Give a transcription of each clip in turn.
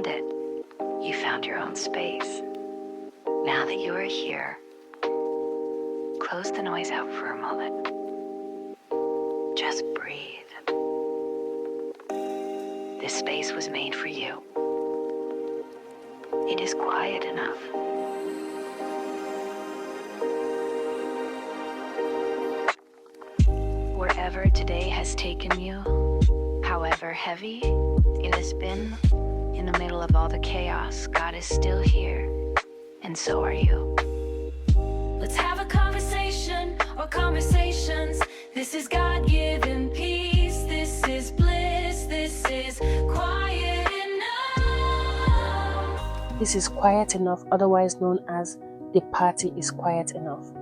it. You found your own space. Now that you are here, close the noise out for a moment. Just breathe. This space was made for you. It is quiet enough. Wherever today has taken you, however heavy it has been, in the middle of all the chaos, God is still here, and so are you. Let's have a conversation or conversations. This is God-given peace. This is bliss. This is quiet enough. This is Quiet Enough, otherwise known as The Party is Quiet Enough.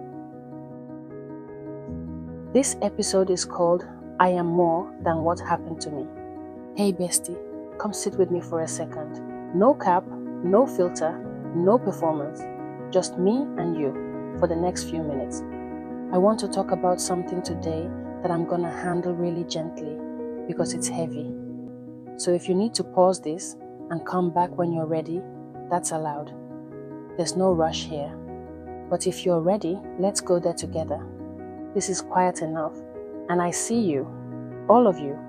This episode is called I Am More Than What Happened to Me. Hey bestie, come sit with me for a second. No cap, no filter, no performance. Just me and you for the next few minutes. I want to talk about something today that I'm gonna handle really gently because it's heavy. So if you need to pause this and come back when you're ready, that's allowed. There's no rush here. But if you're ready, let's go there together. This is quiet enough, and I see you, all of you,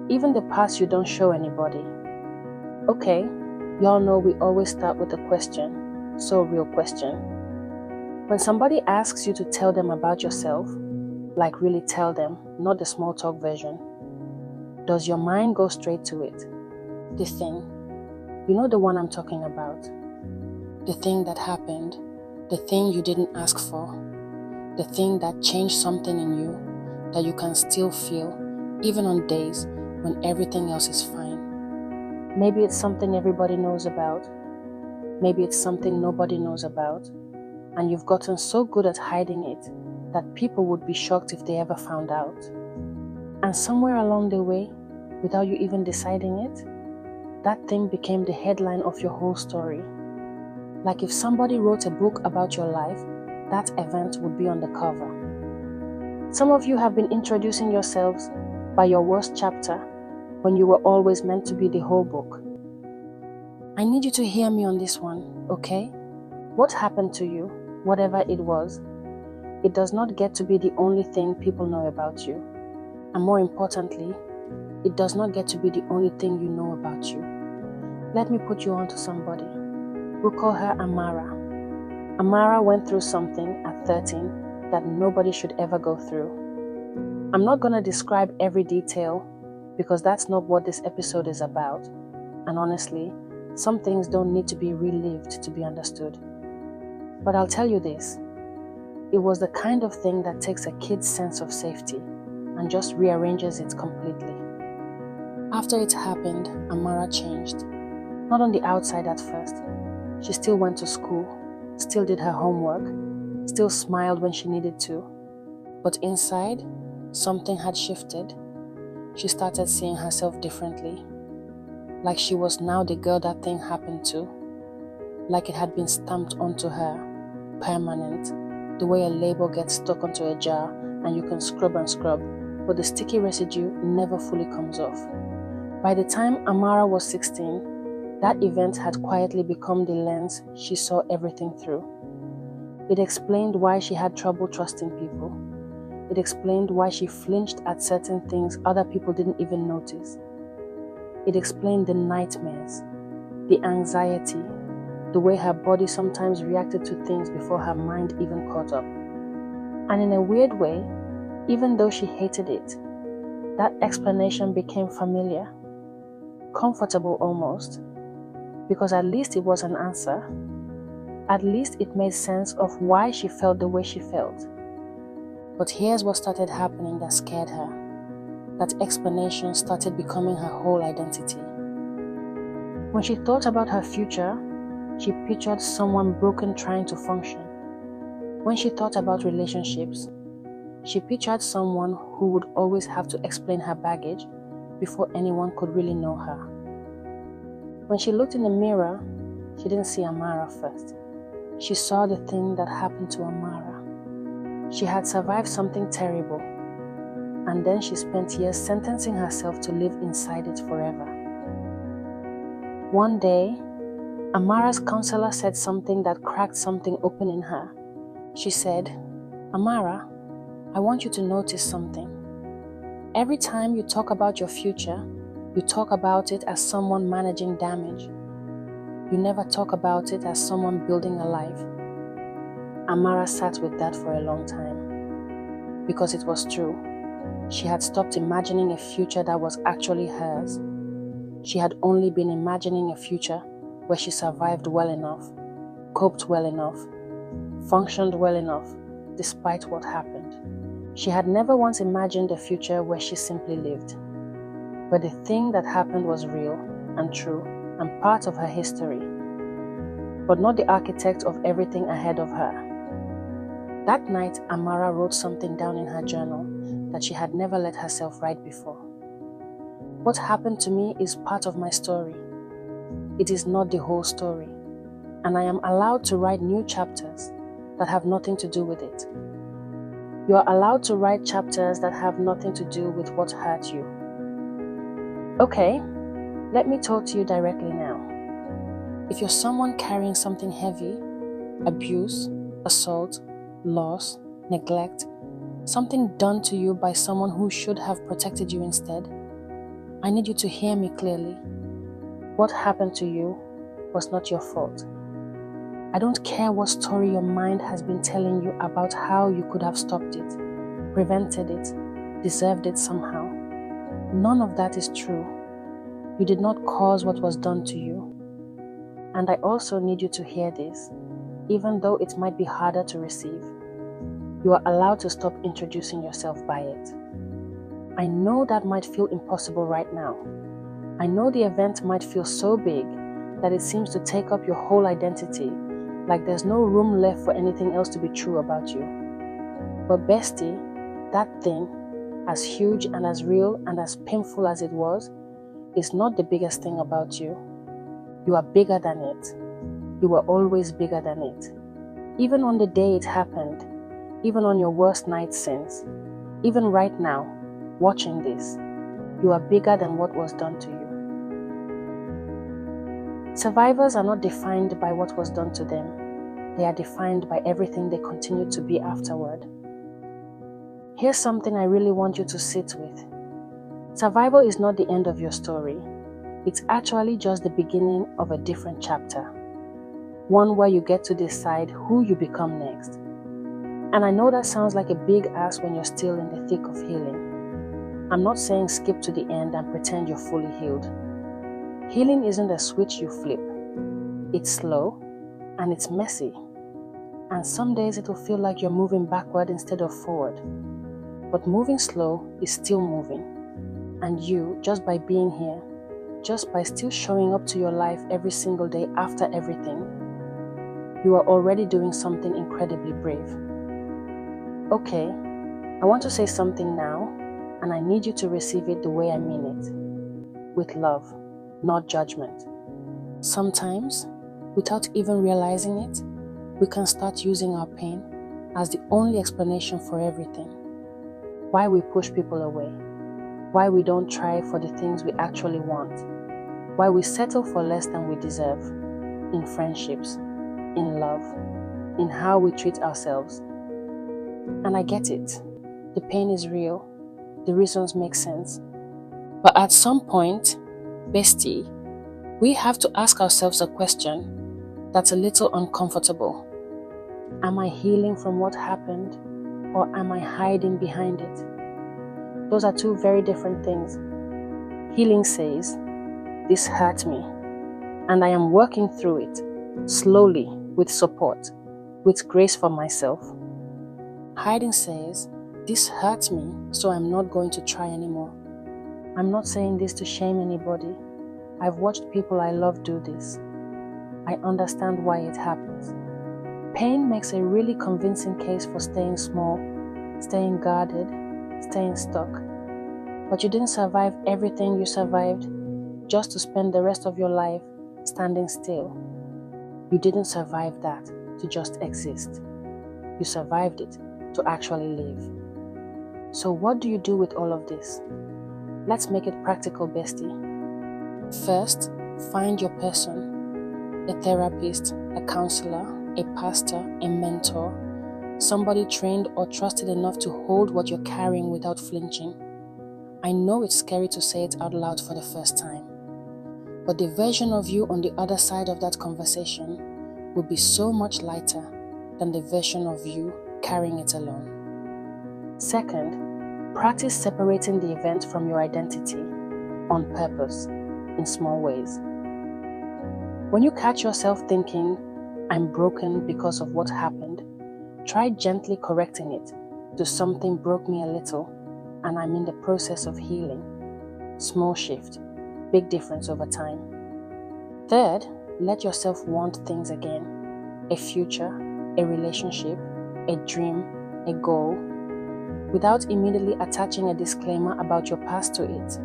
even the parts you don't show anybody. Okay, y'all know we always start with a question, so real question. When somebody asks you to tell them about yourself, like really tell them, not the small talk version, does your mind go straight to it? The thing, you know the one I'm talking about. The thing that happened, the thing you didn't ask for, the thing that changed something in you that you can still feel even on days when everything else is fine. Maybe it's something everybody knows about. Maybe it's something nobody knows about. And you've gotten so good at hiding it that people would be shocked if they ever found out. And somewhere along the way, without you even deciding it, that thing became the headline of your whole story. Like if somebody wrote a book about your life, that event would be on the cover. Some of you have been introducing yourselves by your worst chapter when you were always meant to be the whole book. I need you to hear me on this one, okay? What happened to you, whatever it was, it does not get to be the only thing people know about you. And more importantly, it does not get to be the only thing you know about you. Let me put you on to somebody. We'll call her Amara. Amara went through something at 13 that nobody should ever go through. I'm not going to describe every detail because that's not what this episode is about. And honestly, some things don't need to be relived to be understood. But I'll tell you this. It was the kind of thing that takes a kid's sense of safety and just rearranges it completely. After it happened, Amara changed. Not on the outside at first. She still went to school, still did her homework, still smiled when she needed to. But inside, something had shifted. She started seeing herself differently. Like she was now the girl that thing happened to. Like it had been stamped onto her, permanent. The way a label gets stuck onto a jar and you can scrub and scrub, but the sticky residue never fully comes off. By the time Amara was 16, that event had quietly become the lens she saw everything through. It explained why she had trouble trusting people. It explained why she flinched at certain things other people didn't even notice. It explained the nightmares, the anxiety, the way her body sometimes reacted to things before her mind even caught up. And in a weird way, even though she hated it, that explanation became familiar, comfortable almost, because at least it was an answer. At least it made sense of why she felt the way she felt. But here's what started happening that scared her. That explanation started becoming her whole identity. When she thought about her future, she pictured someone broken trying to function. When she thought about relationships, she pictured someone who would always have to explain her baggage before anyone could really know her. When she looked in the mirror, she didn't see Amara first. She saw the thing that happened to Amara. She had survived something terrible, and then she spent years sentencing herself to live inside it forever. One day, Amara's counselor said something that cracked something open in her. She said, "Amara, I want you to notice something. Every time you talk about your future, you talk about it as someone managing damage. You never talk about it as someone building a life." Amara sat with that for a long time. Because it was true. She had stopped imagining a future that was actually hers. She had only been imagining a future where she survived well enough, coped well enough, functioned well enough, despite what happened. She had never once imagined a future where she simply lived, where the thing that happened was real and true and part of her history, but not the architect of everything ahead of her. That night, Amara wrote something down in her journal that she had never let herself write before. What happened to me is part of my story. It is not the whole story, and I am allowed to write new chapters that have nothing to do with it. You are allowed to write chapters that have nothing to do with what hurt you. Okay, let me talk to you directly now. If you're someone carrying something heavy, abuse, assault, loss, neglect, something done to you by someone who should have protected you instead, I need you to hear me clearly. What happened to you was not your fault. I don't care what story your mind has been telling you about how you could have stopped it, prevented it, deserved it somehow. None of that is true. You did not cause what was done to you. And I also need you to hear this, even though it might be harder to receive. You are allowed to stop introducing yourself by it. I know that might feel impossible right now. I know the event might feel so big that it seems to take up your whole identity, like there's no room left for anything else to be true about you. But bestie, that thing, as huge and as real and as painful as it was, is not the biggest thing about you. You are bigger than it. You were always bigger than it. Even on the day it happened, even on your worst night since, even right now, watching this, you are bigger than what was done to you. Survivors are not defined by what was done to them. They are defined by everything they continue to be afterward. Here's something I really want you to sit with. Survival is not the end of your story. It's actually just the beginning of a different chapter. One where you get to decide who you become next. And I know that sounds like a big ask when you're still in the thick of healing. I'm not saying skip to the end and pretend you're fully healed. Healing isn't a switch you flip. It's slow and it's messy. And some days it will feel like you're moving backward instead of forward. But moving slow is still moving. And you, just by being here, just by still showing up to your life every single day after everything, you are already doing something incredibly brave. Okay, I want to say something now, and I need you to receive it the way I mean it. With love, not judgment. Sometimes, without even realizing it, we can start using our pain as the only explanation for everything. Why we push people away. Why we don't try for the things we actually want. Why we settle for less than we deserve. In friendships, in love, in how we treat ourselves. And I get it. The pain is real. The reasons make sense. But at some point, bestie, we have to ask ourselves a question that's a little uncomfortable. Am I healing from what happened, or am I hiding behind it? Those are two very different things. Healing says, this hurt me, and I am working through it, slowly, with support, with grace for myself. Hiding says, this hurts me, so I'm not going to try anymore. I'm not saying this to shame anybody. I've watched people I love do this. I understand why it happens. Pain makes a really convincing case for staying small, staying guarded, staying stuck. But you didn't survive everything you survived just to spend the rest of your life standing still. You didn't survive that to just exist. You survived it to actually live. So what do with all of this? Let's make it practical, bestie. First, Find your person, a therapist, a counselor, a pastor, a mentor, somebody trained or trusted enough to hold what you're carrying without flinching. I know it's scary to say it out loud for the first time, but the version of you on the other side of that conversation will be so much lighter than the version of you carrying it alone. Second, practice separating the event from your identity on purpose in small ways. When you catch yourself thinking, I'm broken because of what happened, try gently correcting it to something broke me a little and I'm in the process of healing. Small shift, big difference over time. Third, let yourself want things again. A future, a relationship, a dream, a goal, without immediately attaching a disclaimer about your past to it.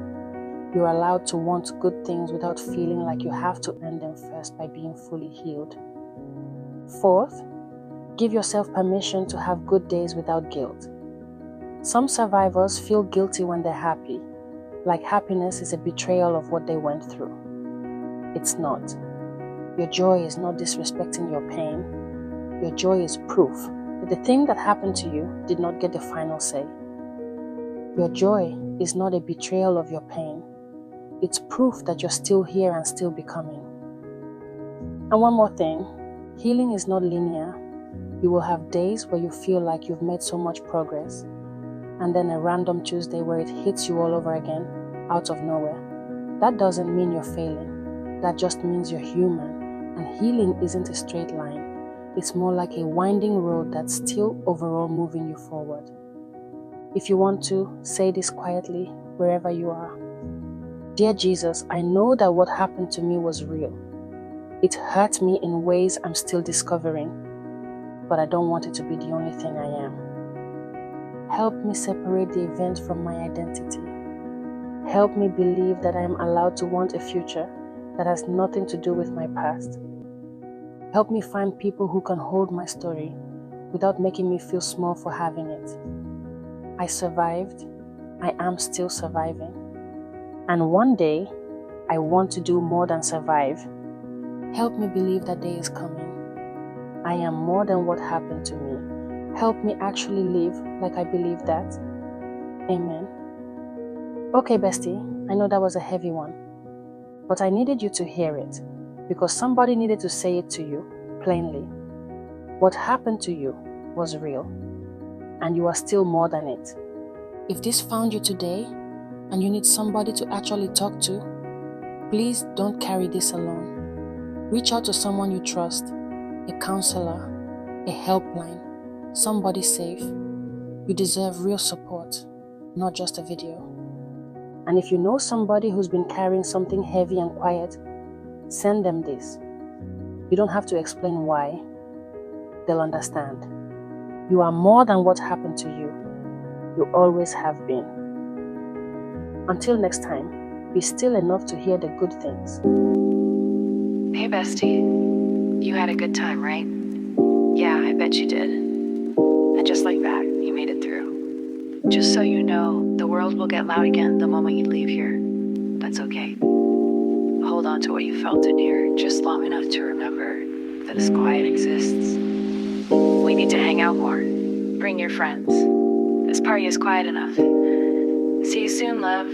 You're allowed to want good things without feeling like you have to earn them first by being fully healed. Fourth, give yourself permission to have good days without guilt. Some survivors feel guilty when they're happy, like happiness is a betrayal of what they went through. It's not. Your joy is not disrespecting your pain. Your joy is proof that the thing that happened to you did not get the final say. Your joy is not a betrayal of your pain. It's proof that you're still here and still becoming. And one more thing, healing is not linear. You will have days where you feel like you've made so much progress, and then a random Tuesday where it hits you all over again, out of nowhere. That doesn't mean you're failing. That just means you're human, and healing isn't a straight line. It's more like a winding road that's still overall moving you forward. If you want to, say this quietly wherever you are. Dear Jesus, I know that what happened to me was real. It hurt me in ways I'm still discovering, but I don't want it to be the only thing I am. Help me separate the event from my identity. Help me believe that I am allowed to want a future that has nothing to do with my past. Help me find people who can hold my story without making me feel small for having it. I survived. I am still surviving. And one day, I want to do more than survive. Help me believe that day is coming. I am more than what happened to me. Help me actually live like I believe that. Amen. Okay, bestie, I know that was a heavy one, but I needed you to hear it because somebody needed to say it to you plainly. What happened to you was real, and you are still more than it. If this found you today, and you need somebody to actually talk to, please don't carry this alone. Reach out to someone you trust, a counselor, a helpline, somebody safe. You deserve real support, not just a video. And if you know somebody who's been carrying something heavy and quiet, send them this. You don't have to explain why. They'll understand. You are more than what happened to you. You always have been. Until next time, be still enough to hear the good things. Hey, bestie. You had a good time, right? Yeah, I bet you did. And just like that, you made it through. Just so you know, the world will get loud again the moment you leave here. That's okay. Hold on to what you felt in here just long enough to remember that this quiet exists. We need to hang out more. Bring your friends. This party is quiet enough. See you soon, love.